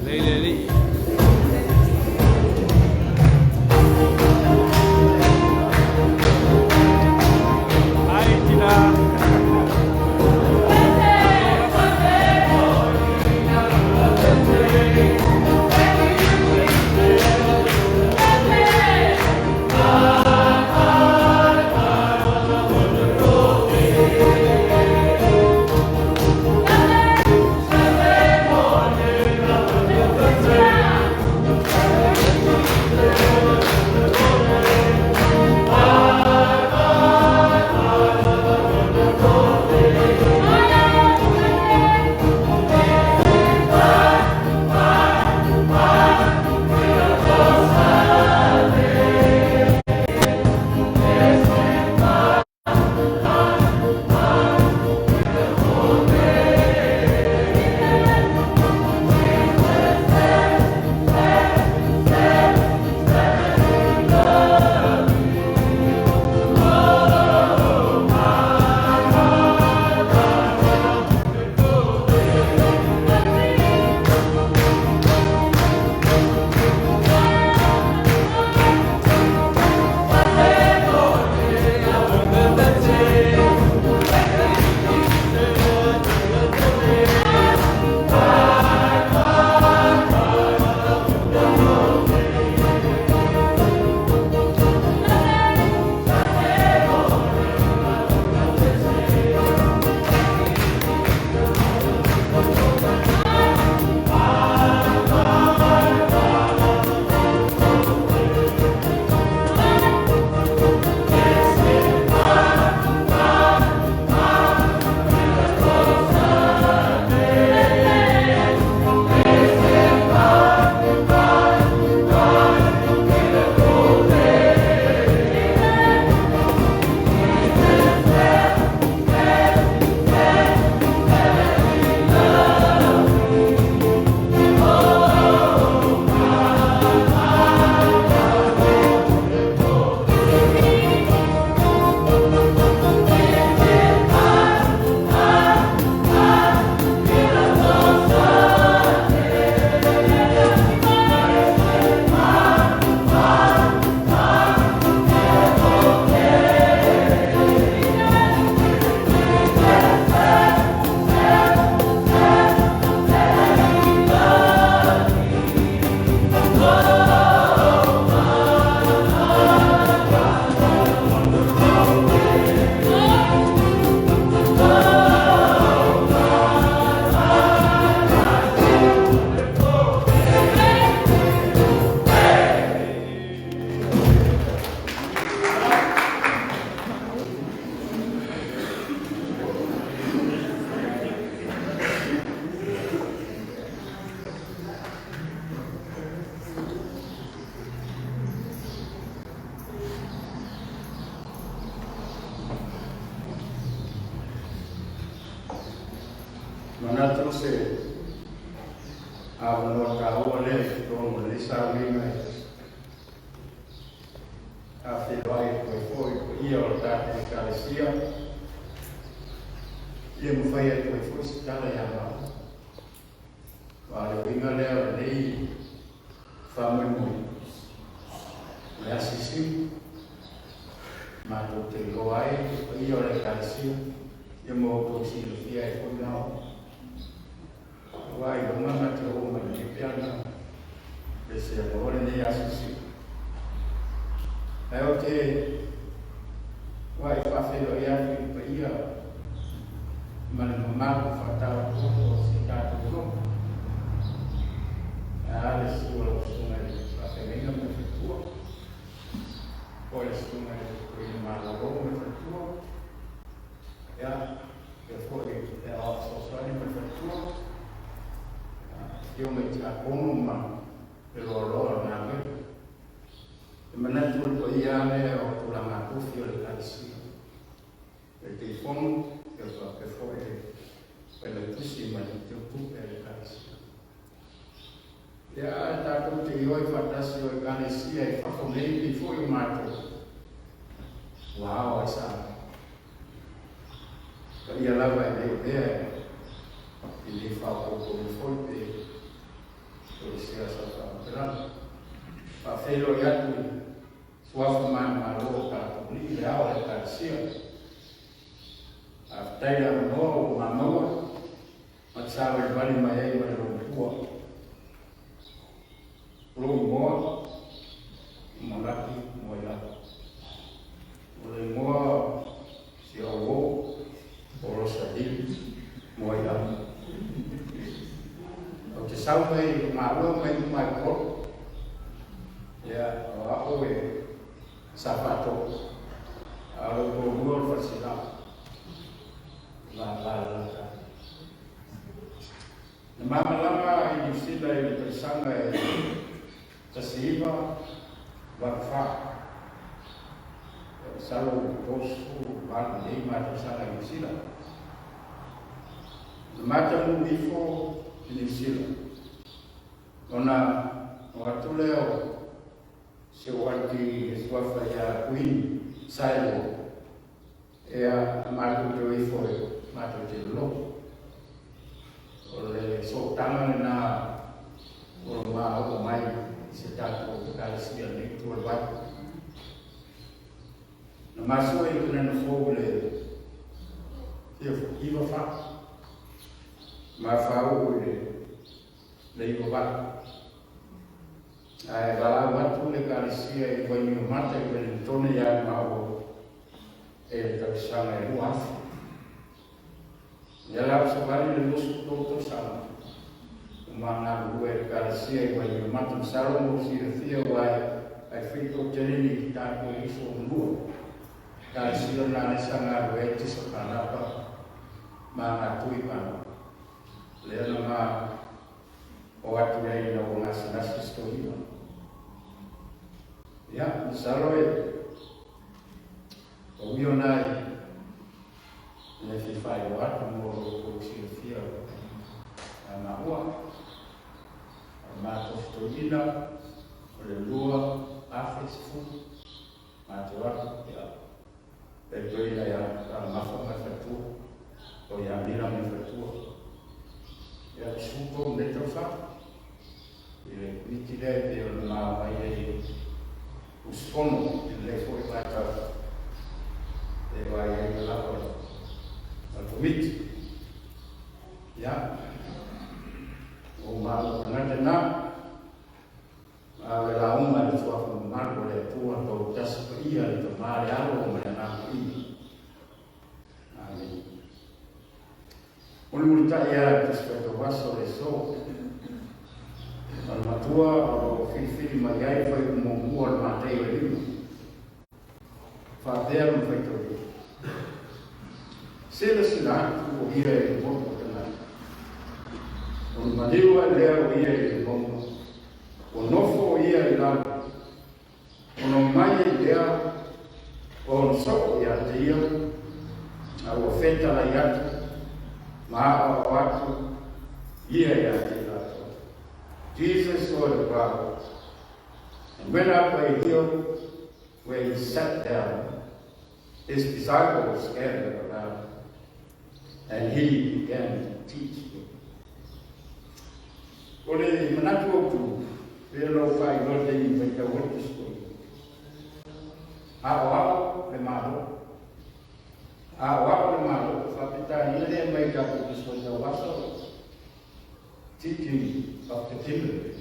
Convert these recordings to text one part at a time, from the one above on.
Lady. Hi, Tina. Manatose avano caone con le salime a febbraio poi io ho dato in Calesia io mi fai a poi forse Caleama vale prima lei fammi noi le assisi ma tutte le guai io le Calesia io mi ho così via e poi no Wai mama te o ma ni piana ese amore ne asisi ai te wai fa fe lo ya ni pa ia man mama ko fata ko si ta ko ale si o so na fa fe venga me tu poi sto na ko in ma lo me tu ya e fuori e a so so ni me tu io mi accomunno per loro nave e me ne trovo iane o tu la macufio le calci e ti fondo che so che fuori per le tissime di tu per le calci ya da tutti io e fantassi o ganesia e fa come di fuori mato wow esa io lava e il fa poco mi forte lo yatu suafa mana lo ka ni le ao le ka sia a tai la no mamawa ma sa le vali mai ma lo tua lo mo malaki mo ya le mo si o o sa di mo ya o te sau mai ma lo mai ko ya o e sapato a lo mo fascina la lama ini sila ini tersangka tersiba berfa selalu dosu ban lima tersangka ini sila macam bifo ini sila ona waktu leo sewaktu suafa ya queen silo ya matu bifo matu jelo oleh sotangan na rumah umai sejak kali sekian itu lebat. Masuk itu nan fogle, dia iba fak, mafau le iba fak. Kalau waktu le kali sekian iba ni mata iba tone yang mau tersangka luas. Dalam sekali lulus doktor sama, mana gue karsia gue yang macam salon musir dia gue, efektif jadi ni kita gue isu dulu, karsia nane sangat gue itu sekarang apa, mana tuh ikan, lihat nama waktu yang nak ngasih nasi story, ya misalnya, Uyonai. Nesse fai o ato mo cirurgia na rua ma costolina le lua afisfu ma tua ya perdoina ya ma forma fatu o ya mira me fatu ya supo metrofa e vitile de ma vai uspono le foi pata e vai la Alfabet, ya, umar pengajian, laum ada suatu umar boleh tuan atau jas pria itu mari alu mengenal ini, amin. Mula ya sesuatu wasol esok, almatua atau fil magai foi membuat materi ini, fader foi tuh. Sila o ia e bom também. O marido era o ia e bom. O novo ia e lá. O mai ia o só ia dia. A oferta lá ia. Ma o ato ia e lá. Jesus was the Bible. And when up where he sat down, his disciples gathered around. And he began to teach them. Oleh menatu tu, beliau fai nol dari mereka waktu sekolah. Awal lemah, tapi tak ini mereka tu sekolah wasal. Teaching of the kingdom.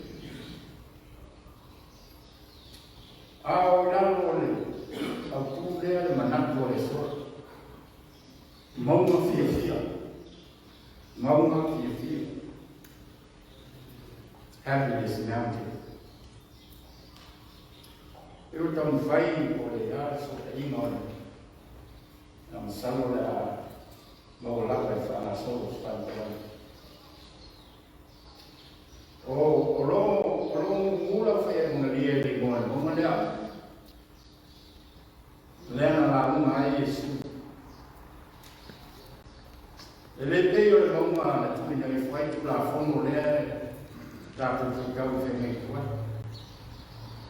Awal oleh, aku dia menatu oleh sekolah. Mau fia. Happiness mountain. Eu tão vai olhar sobre imon. Não salo da mau lá vai falar sobre os padrões. Orang mula foi mengalir di mana dia. Lena lalu mai Yesus. Ele veio a uma turma que foi para fora mulher da Portugal feminina.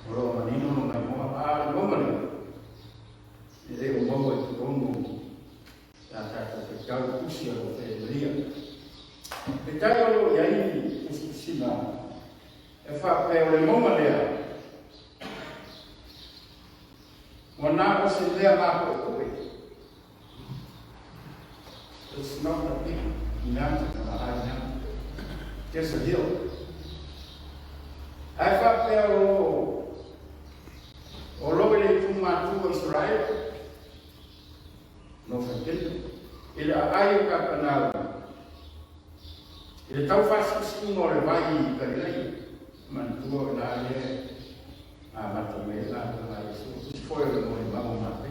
O menino não é bom, ele é bom, da Portugal puxa o feminino. Então eu aí o sinal é papel de mulher. Mona o se lea ma ko koe. It's not a big mountain on a high mountain. Just a hill. Ai fa pe o lo le tu ma tu Israel. No fakir. Ila ai ka kanal. Ila tau fa si no le vai ka nei. Man tu na le a mata me la na Yesu. Foi o mo ma ma pe.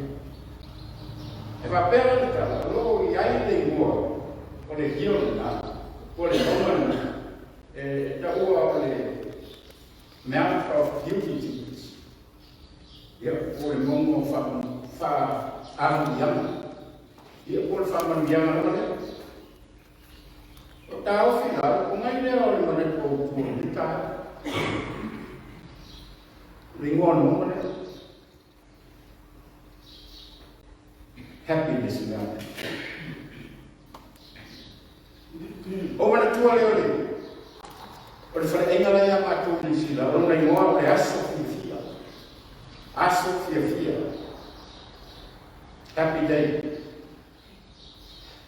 E va per la lo ai le mo. O le hio na. O le mo na. E da o le Mount of Beauty. Ia o le mongo fa yama. Ia o fa yama na. O tau fila o ngai le o le mana ko ni ta. Ringon mo na. Happiness na. O mana tua le ole. O le whare engala ia mātou ni sila, o nei ngoa o le aso fia. Aso fia. Happy day.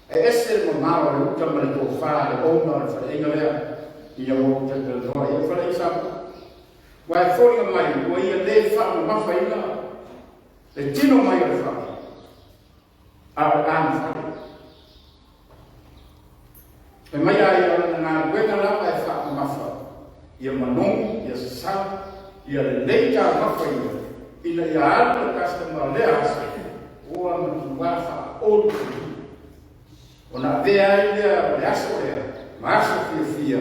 E ese mo mawa le uta mare tō whaa le oma le whare engala ia, ia o te noa ia whare isa. Wai whonga mai, o ia le wha o mawha ina, le tino mai o le wha. A o āna whare. E mai ai o ngā wenga lawa e wha o mawha. Ia manong, ia sasau, ia le leita mawha ina ia alpa kastama lea asa, oa matu wafa olu. O na vea ia le aso lea, ma aso fia,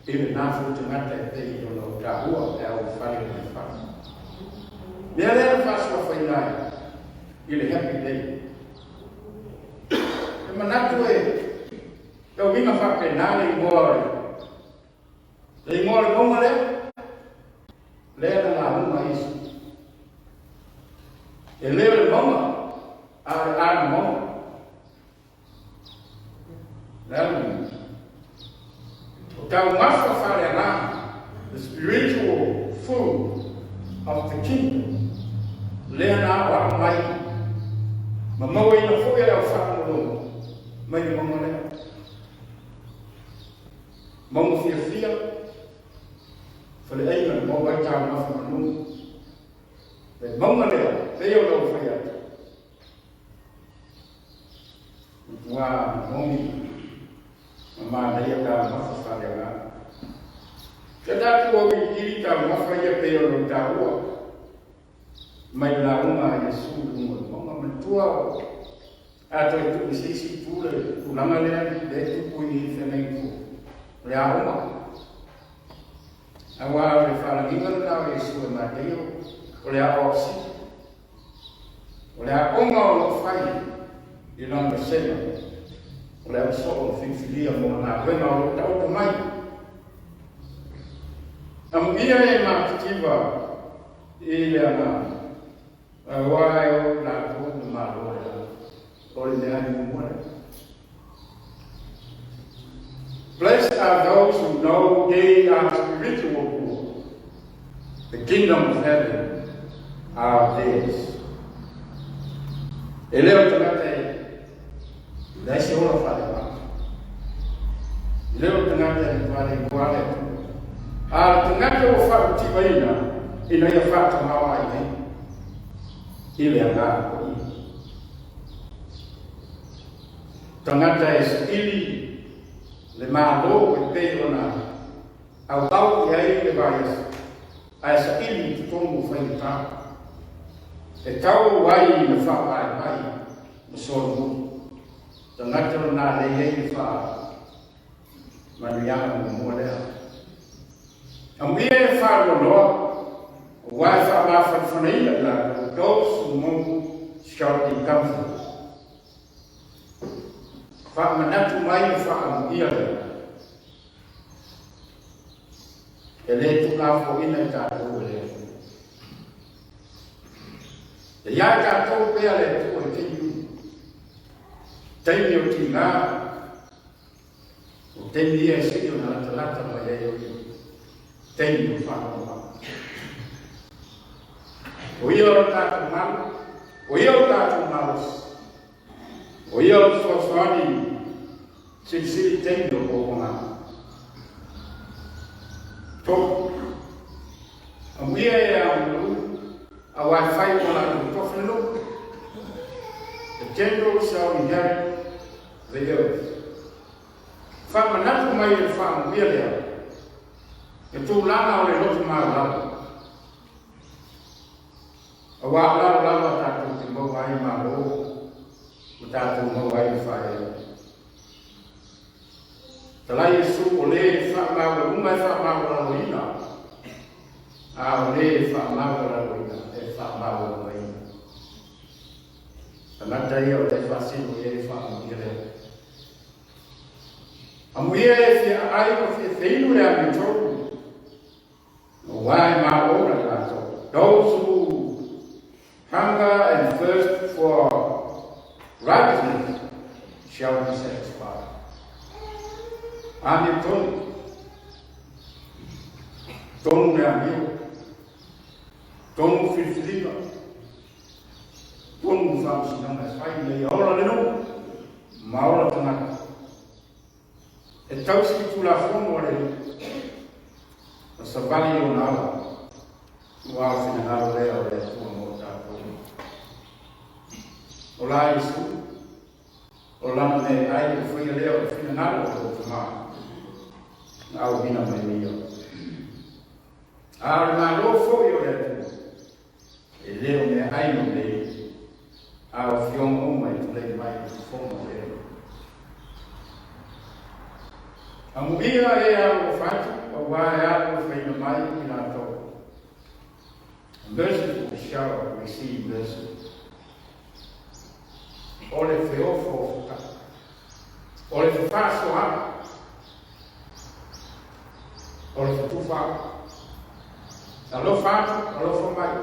ile nafu tangata e te i ono tahua e au whare ni wha. Mea lea whasua whainai, ile happy day. E manatu e, tau winga whake nale i moare, le ngore ngoma le na la ngoma isu. E le ngoma a ngoma. Then o tau mafa fare na the spiritual food of the kingdom. Le na wa mai. Mama we no fuge le fa no. Mai ngoma le. Mama fia. Fale ai na mo vai ta na fa no. Le mama le, le yo no fa ya. Wa momi. Mama na ya ta ma fa ya na. Kada ko wi iri ta ma fa ya pe yo no ta wa. Mai la uma Yesu mo mama mentua. Ato tu sisi tu le ulanga le tu puni fenai tu. Le uma. Awa le fala nginga na Yesu ma deo o le aosi o le aonga o lo fai i langa sema o le aso o fifilia mo na wenga o lo tau mai am ia e matitiva i le ana awa o na ko ma o le ani mo. Blessed are those who know they are spiritual poor. The kingdom of heaven are theirs. Eleo tangate, daisi ora fale ma. Eleo tangate fale kuale. Tangate o fa tibaina ina ia fa tamawa ai. Ile anga ko. Tangate is ili le malo e pe ona au tau ia le vai ai sa ili tu tongu fai ta e tau wai le fa vai no so tangata na le ye fa mariana mo le ambie fa lo wai fa ma fa fnei la those who move shortly comfort. Fa manatu mai fa ia le. Ele tu ka fo ina ta to le. Ya ka to pe ale to te yu. Te yu ti na. O te ni e se yo na ta la ta ma ye yo. Te yu fa ma. O yo ta ma O ia o tātou maros. O ia o soasoani sili teni o konga. Tō. A muia e a mulu, a Wi-Fi o la tofeno. The general shall inherit the earth. Whamanatu mai e whamuia lea. E tō lana o le lotu mara. A wālau lawa tātou te mau ai maro, o tātou mau ai whae. Talai Yesu o le whaamau, ungai whaamau raloina. A o le whaamau raloina, e whaamau raloina. Tanata ia o le whasino e whaamau ire. A muia e whia ai o whia whinu le ame tōku. O wai maro ra tātou. Those who hunger and thirst for righteousness shall be satisfied. Amen. Tonu me amio. Tonu filfilipa. Tonu whamsinanga whai mei aora leno. Maora tanaka. E tausi tula whono re. A savali o nala. Ua whina naro rea o rea tua mo tātou. O la Yesu, o lana me ai o whina lea o whina naro o te maa. Au hina mai mio. Aare mā lo fōi o rea tua. E leo me ai no me. Au whiong o mai tu lei mai o whono leo. A muia e au o whatu, o wae au o whina mai i nā tō. Merciful shall receive mercy. Ole feofo, ole fasoa, ole tufa. Alo fatu, alo fomai.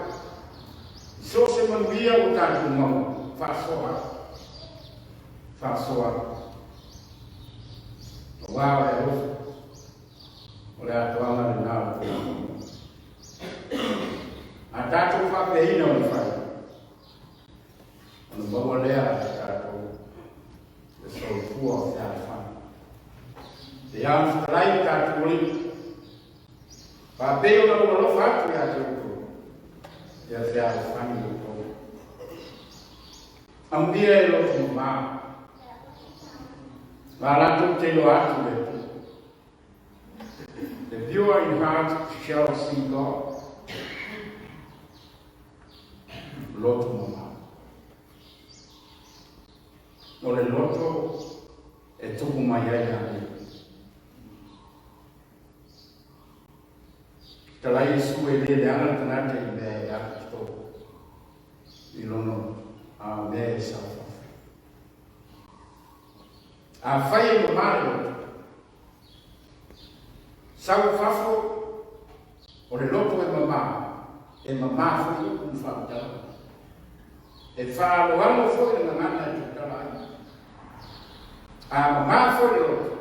So se manuia o tatu mau, fasoa. Wow, e ofo. Ole atuanga de nao. A tātou whapeina o ni whai. Ono maua lea a tātou. E so pua o te ala whai. Te anu whalai tātou oli. Whapeo na ua lofa atu e a te uko. E a te ala whai o kou. Ambia e lotu no maa. Wālatou te lo atu e tu. The pure in heart shall see God. Loto mama. O le loto e tuku mai ai hane. Tala Yesu e le ana tanate i me e akito. I lono a me e safa. A whai e mamare loto. Sau fafo o le loto e mama. E mama fai un whautala. E whaaloalo foi na ngana e tukalai. A mamā foi loto.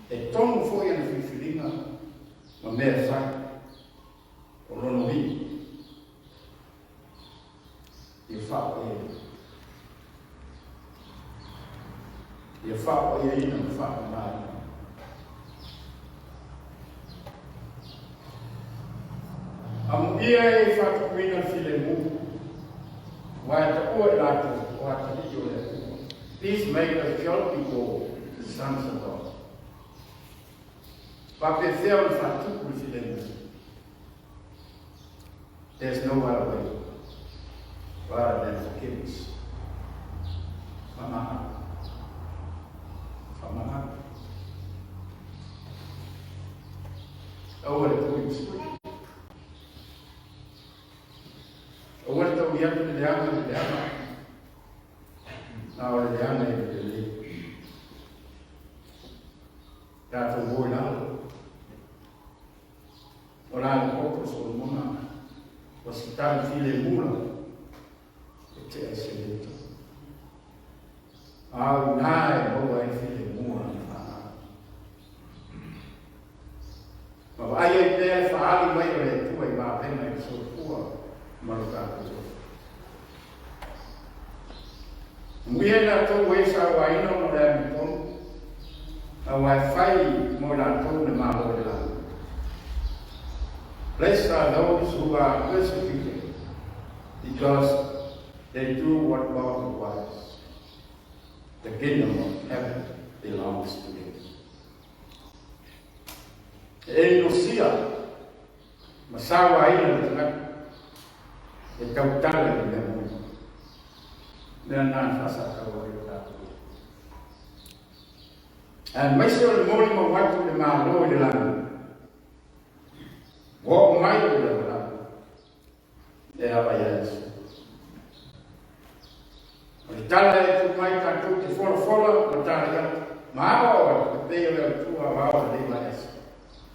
E tonu foi na whiwhiringa ma mea whai. O lono hi. I whao e. I whao e ina ma whao mai. Amu ia e whatukuina while mu. These makers shall be called the sons of God. But there's no other way rather than forgiveness. From over the points. Over the Yama. Now the Yama is the lead. That's a boy now. Ora un poco sul mona, quasi tanti file mura, e c'è il segreto. Un'aia, o ai file mura, ma vai a idea fa ali mai le tue, ma appena il suo tuo, ma lo capo. Muiena tō e sa waina mo le amitono. A wai whai mo la tō ne malo e la. Blessed are those who are persecuted because they do what God requires. The kingdom of heaven belongs to them. E Lucia, masawa ina le tanga, e kautala ni le mo. Nea nā whasa kaua i o tātou. And maise o le mori ma watu le maa loi le lana. Wo mai o le lana. E awa Yesu. O le tala e tu mai tātou te fola o tala ia. Ma awa o te peo le tua wa o le ma Yesu.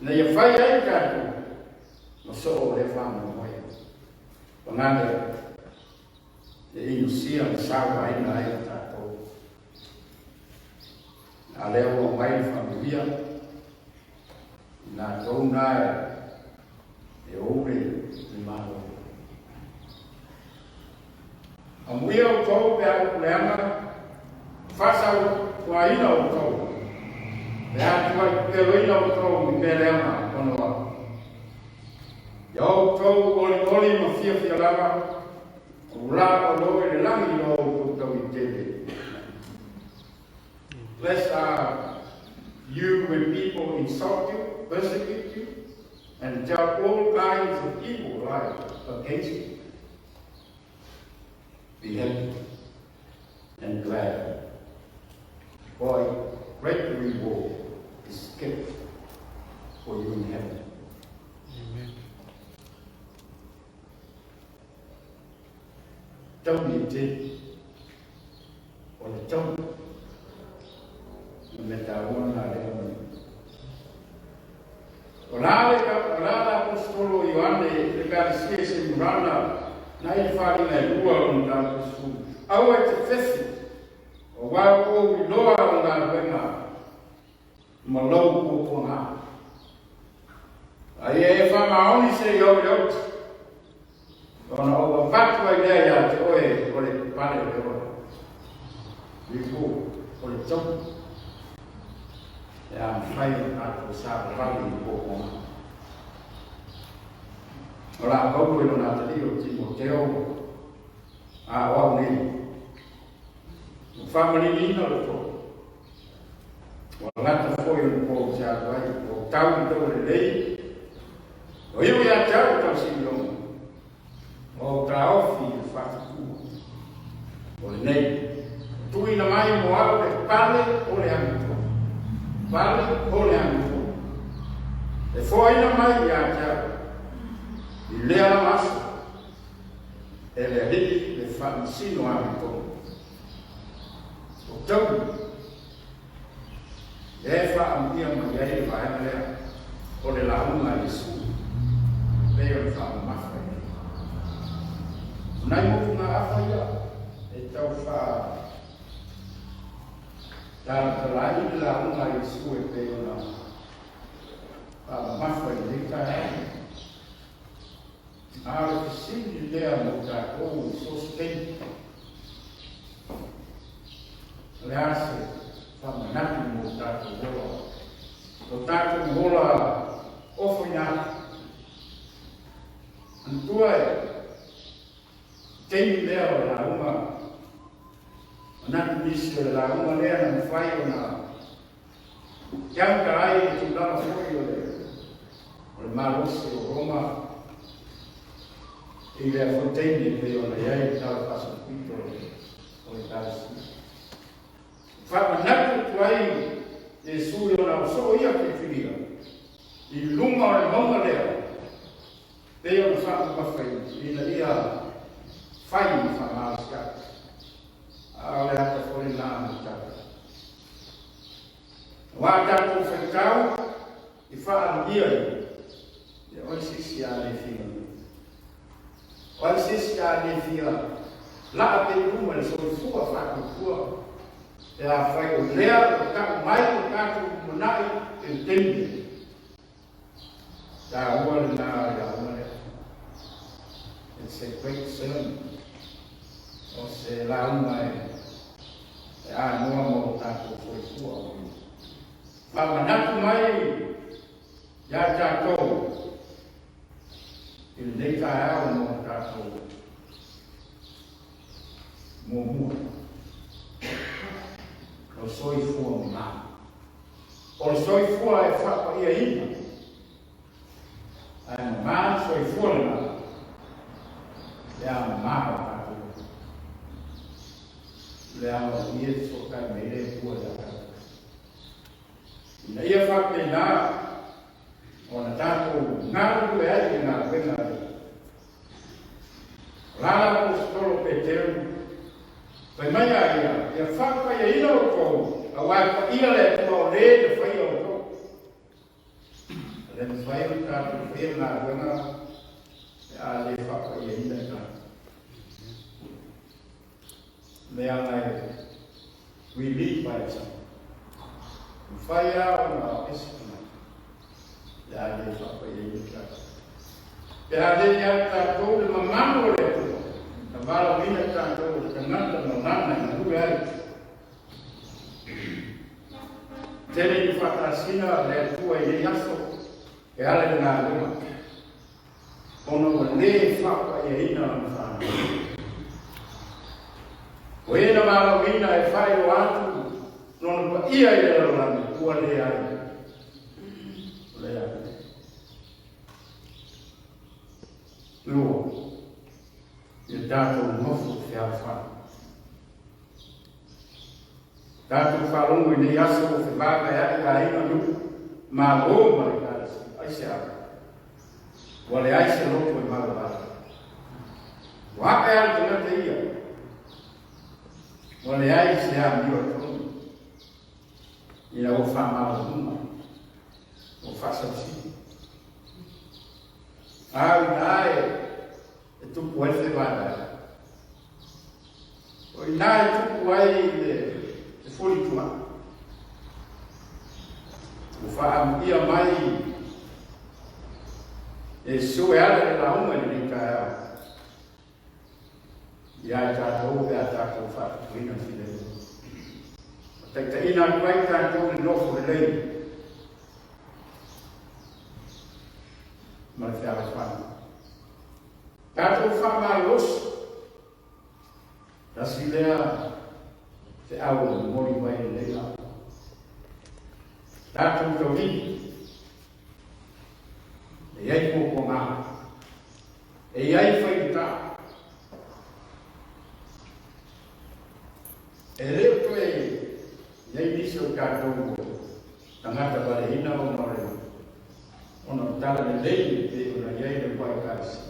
Na ia whai ai tātou. No so o le whama moia. O ngāne e inusia le sawa ina ai tātou. A leo o mai familia, nā tōna e ore ni maho. A muia o tōu pe au kuleanga, whasau kua ina o tōu. Pe atua pe roina o tōu mi pe leama kono au. Ia o tōu oli ma fia lava, ula o loe le langi o tōu I tebe. Blessed are you when people insult you, persecute you, and tell all kinds of evil lies against you. Be happy and glad, for a great reward is kept for you in heaven. Amen. Don't be dead, or don't. Metaona leo. Olala apostolo Ioane le garisia se murana na I whare nei rua o nā kusu. Au e te whethi o wāko I loa o nā wenga ma lau kōko ngā. Ai e whamaoni se iau iau. Ona o watu ai lea ia te oe o le pane o le ora. Ripo o le topu. E a whai atu sa rali I kōkonga. O la kau e lona tali o Timoteo a wau nei. O whamari nina lo tō. O ngata foi o kō te atu ai. O tau I tō le lei. O iu ia te au tau si ilonga. O ta ofi I whatuku. O le nei. Tui na mai mo au le pale o le amitu. Vale, ole amitu. E foi na mai ia te I lea maso. E le hiki le whansino amitu. O tau. E whaampia mai ai whaena lea. O le launga Jesu. Leo le whaamawhai. Nai mutu ngā awhaia. E tau wha. Tātai la unga Jesu e pe ona mawhai le tai. Awe te sini lea mo tātou I sosteni. Le ase whamanaki mo tātou hola. O tātou hola ofo inaki. Antua e teimi lea o la unga. Natu nisi o la unga lea na mwhai o na kianka ai e tūtana fwoi o le marose o Roma I le fonteini pe o na iai tau paso pito o le tarasi. Whamanatu tu ai e sui o na so ia ke whiria I lunga o le monga lea pe o na whakamawhai I na ia whai I whamaaska. Aole ata fori nā mutaka. Wā tātou whaikau I whaarugia I oi sisi a le whia. Oi sisi a le whia. Laa pe kuma le soi fua whakukua. E a whai o lea o kaku mai o kātou monai e tembe. Tā ua le nā ia umare. It's a great sermon. O se launga e e a noa mo tātou foi kua o i. Whamanatu mai, ia tātou, i nei ka au mo tātou mo mua. O soi fua mā. O soi fua e whapa ia ina. Ai mā soi fua na. Ia mā o tātou. Lea o ia so kai meire fua ia tātou. Ina ia whape nā. O na tātou ngāru e ai ngā wena rei. Rāra o stolo pe teu. Pai mai a ia whaka ia ina o kou. A wai pa ia le tua o le te whai o kou. Le te whai o tātou whai ngā wena. E a le whaka ia ina i tātou. Le a ngai relief by itself. Whai a o ngā esika. Le a le whaka ia ina i tātou. E a le ia tātou le mamano le tua. Na wala mina tātou ka ngata no nana i nui ai. Tene i whakasina le tua i aso e ale ngā luma. Ono wa le whaka i ina na whana. O e na wala mina e whai o atu nono pa ia i le rani ua le ai. Le ai. Lua. I tātou nofu te awhana. Tātou whalongo i nei aso o te wākai ai ka ina nuku, mā lōma i kārasi, aise aka. Wale aise loko i māla aka. Wākai ai te ngate ia. Wale aise a miwa tonu. Ina o whamala huma. O whasausi. Ai nāe. E tupu ai se wāna. O i nā e tupu ai e furi tua. O wha ia mai e sue ala e la unga ni ka ea. Ia e tātou e a tātou whakatuina whine. O te ina kuai tātou ni nofo e lei. Ma te ala whana. Tātou whamalos, tasi lea te au mori mai leila. Tātou tau hini, e iai kōko ngā, e iai whaita. E leo koe, iai niso tātou tangata wale ina o nore. Ono tala ne leini te una iai ne pai kāsi.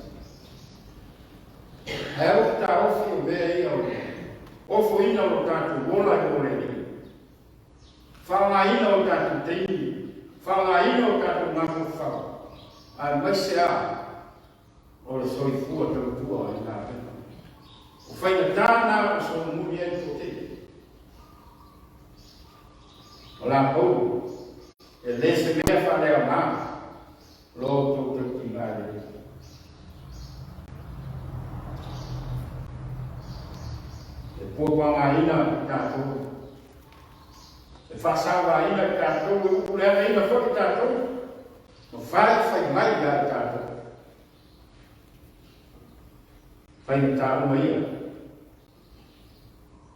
Hea o ta ofi o mea ia o ofo ina o tātou wola i ore ni. Whanga ina o tātou teini. Whanga ina o tātou mako whau. Ai maise a o le soi fua tau tua i nā pena. O whaina tāna o so muri ai ko te. O la pou. E lese mea whanea mā. Lo tau tau ki ngā rei. Pua ina tātou. E whasawa ina tātou, e ukulea ina whaki tātou. No whai mai ia tātou. Whai na tātou ia.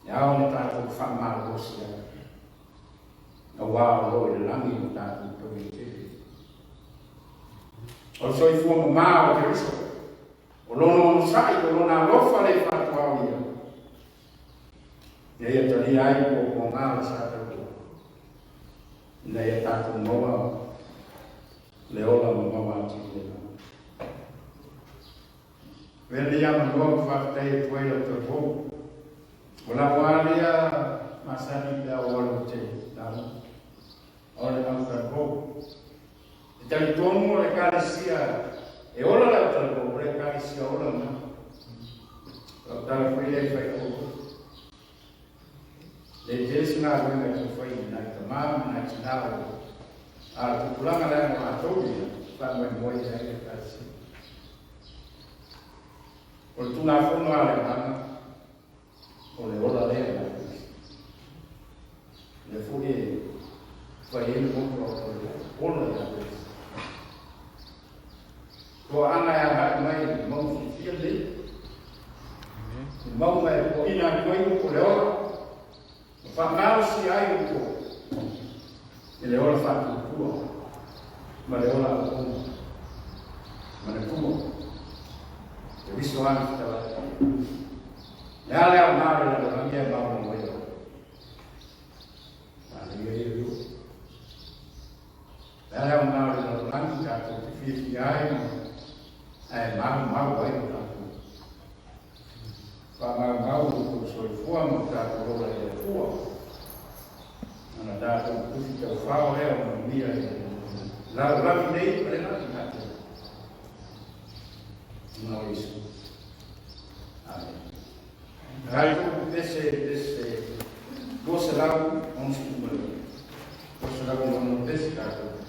E ao na tātou whamara hosi ia. Na wāo lo e langi no tātou tau i te. O soi fua mā o te riso. O lono o sai, o lona lofa le whatuau ia. Ia tani ai ko ngā sa tātou. Ia tātou noa le ola mama ati lena. Vele ia noa whakatei tuai o te hou. O la wālea masani pia o walo te nāmu. O le au tā hou. E tani tonu o le kārisia. E ola la tā hou, o le kārisia ola nā. O tāla whai e whai hou. Le jesu ngā wena ki whai nai ta māma nai ki nāo. A tukulanga lea mo a tōria, whanua i moi ai e kasi. O le tūnā whonua le mana, o le ola lea nai. le fui fai ele mo pro ona ya ko ana ya mai mo si le mau mai ko ina mai ko le ora fa mau si ai ko le ora fa ku ma le ora ko ma le ku e visto anche ya le amare la mia mamma mo io io la le amare la blanca ko fi ai mau ai fa mau ko so fu mo ta ko la e fu ana da ko fi ta fa o e mo mia la dei per la tinata no isso Dai, desse, você lá, vamos comer. Você lá, vamos pescar.